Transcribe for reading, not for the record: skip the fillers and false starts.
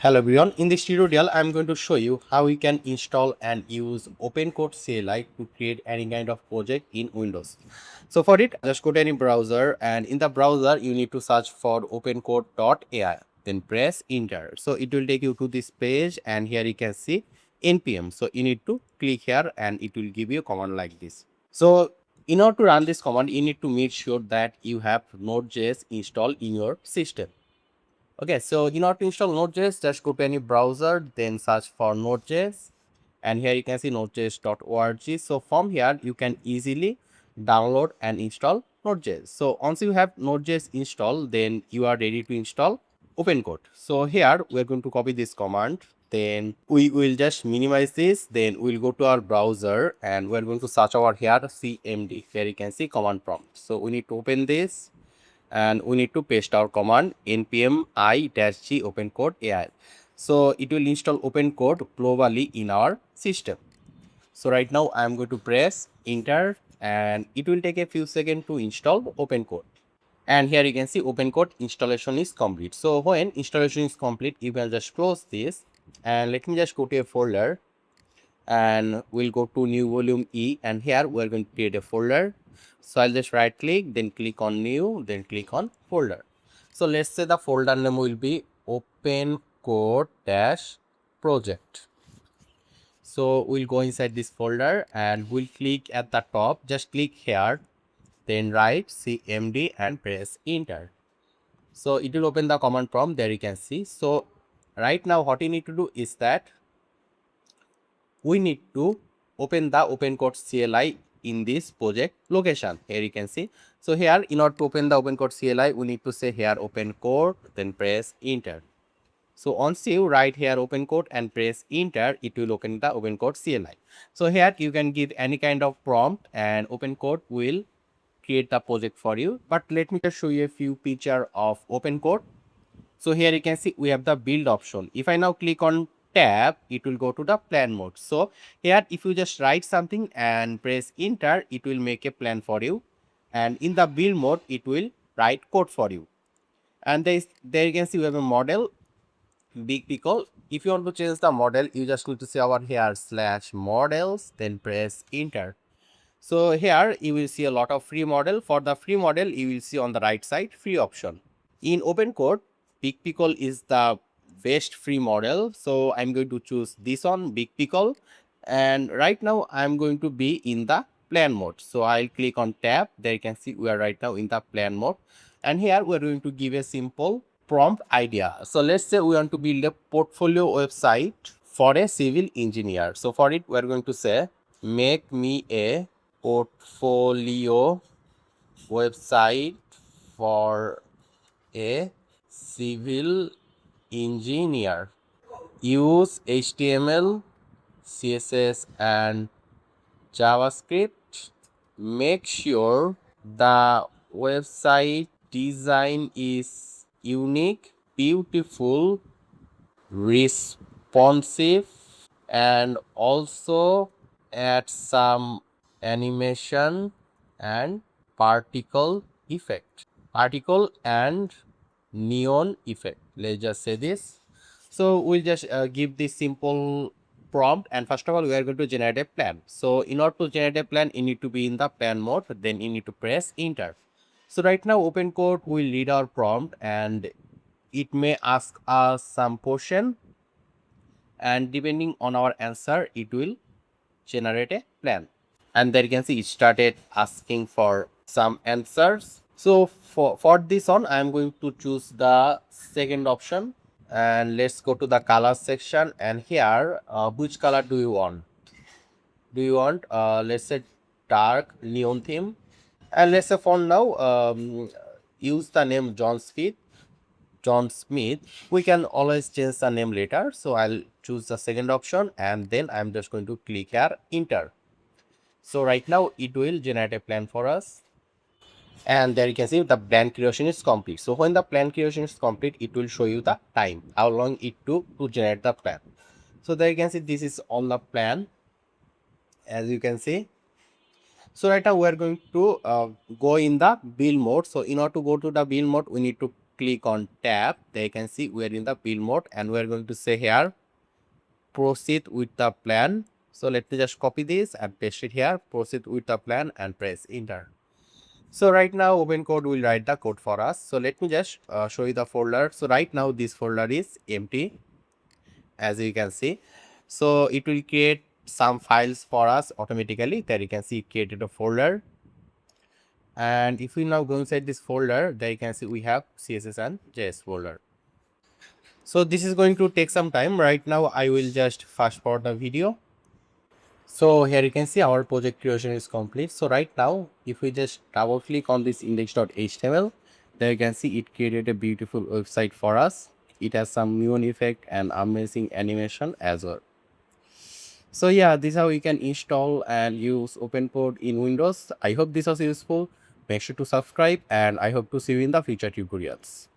Hello everyone, in this tutorial I am going to show you how you can install and use OpenCode CLI to create any kind of project in Windows. So for it, just go to any browser, and in the browser you need to search for opencode.ai, then press enter. So it will take you to this page, and here you can see npm. So you need to click here and it will give you a command like this. So in order to run this command, you need to make sure that you have Node.js installed in your system. Okay, so in order to install Node.js, just go to any browser, then search for Node.js, and here you can see nodejs.org. So from here, you can easily download and install Node.js. So once you have Node.js installed, then you are ready to install OpenCode. So here we are going to copy this command. Then we will just minimize this. Then we'll go to our browser and we're going to search over here cmd. Here you can see command prompt. So we need to open this, and we need to paste our command npm i-g opencode AI. So it will install OpenCode globally in our system. So right now I am going to press enter, and it will take a few seconds to install OpenCode. And here you can see OpenCode installation is complete. So when installation is complete, you can just close this, and let me just go to a folder, and we'll go to new volume E, and here we're going to create a folder. So I'll just right click, then click on new, then click on folder. So let's say the folder name will be opencode-project. So we'll go inside this folder and we'll click at the top, just click here, then write cmd and press enter. So it will open the command prompt. There you can see. So right now what you need to do is that we need to open the OpenCode CLI in this project location. Here you can see. So here, in order to open the OpenCode CLI, we need to say here OpenCode, then press enter. So once you write here OpenCode and press enter, it will open the OpenCode CLI. So here you can give any kind of prompt and OpenCode will create the project for you. But let me just show you a few features of OpenCode. So here you can see we have the build option. If I now click on tab, it will go to the plan mode. So here if you just write something and press enter, it will make a plan for you, and in the build mode it will write code for you. And there you can see we have a model big pickle. If you want to change the model, you just need to say over here /models, then press enter. So here you will see a lot of free model. For the free model, you will see on the right side free option. In OpenCode, Big Pickle is the best free model. So I'm going to choose this one, Big Pickle. And right now I'm going to be in the plan mode. So I'll click on tab. There you can see we are right now in the plan mode. And here we're going to give a simple prompt idea. So let's say we want to build a portfolio website for a civil engineer. So for it, we're going to say, make me a portfolio website for a civil engineer. Use HTML, CSS and JavaScript. Make sure the website design is unique, beautiful, responsive, and also add some animation and particle and neon effect. Let's just say this. So we'll just give this simple prompt, and first of all we are going to generate a plan. So in order to generate a plan, you need to be in the plan mode, then you need to press enter. So right now OpenCode will read our prompt, and it may ask us some question, and depending on our answer it will generate a plan. And there you can see it started asking for some answers. So for this one I am going to choose the second option, and let's go to the color section. And here which color do you want? Let's say dark neon theme, and let's say for now use the name John Smith. We can always change the name later. So I'll choose the second option, and then I'm just going to click here enter. So right now it will generate a plan for us, and there you can see the plan creation is complete. So when the plan creation is complete, it will show you the time, how long it took to generate the plan. So there you can see this is all the plan, as you can see. So right now we are going to go in the build mode. So in order to go to the build mode, we need to click on tab, there you can see we are in the build mode, and we are going to say here proceed with the plan. So let me just copy this and paste it here, proceed with the plan, and press enter. So right now OpenCode will write the code for us. So let me just show you the folder. So right now this folder is empty, as you can see. So it will create some files for us automatically. There you can see it created a folder. And if we now go inside this folder, there you can see we have CSS and JS folder. So this is going to take some time. Right now I will just fast forward the video. So here you can see our project creation is complete. So right now, if we just double click on this index.html, there you can see it created a beautiful website for us. It has some neon effect and amazing animation as well. So yeah, this is how you can install and use OpenCode in Windows. I hope this was useful. Make sure to subscribe, and I hope to see you in the future tutorials.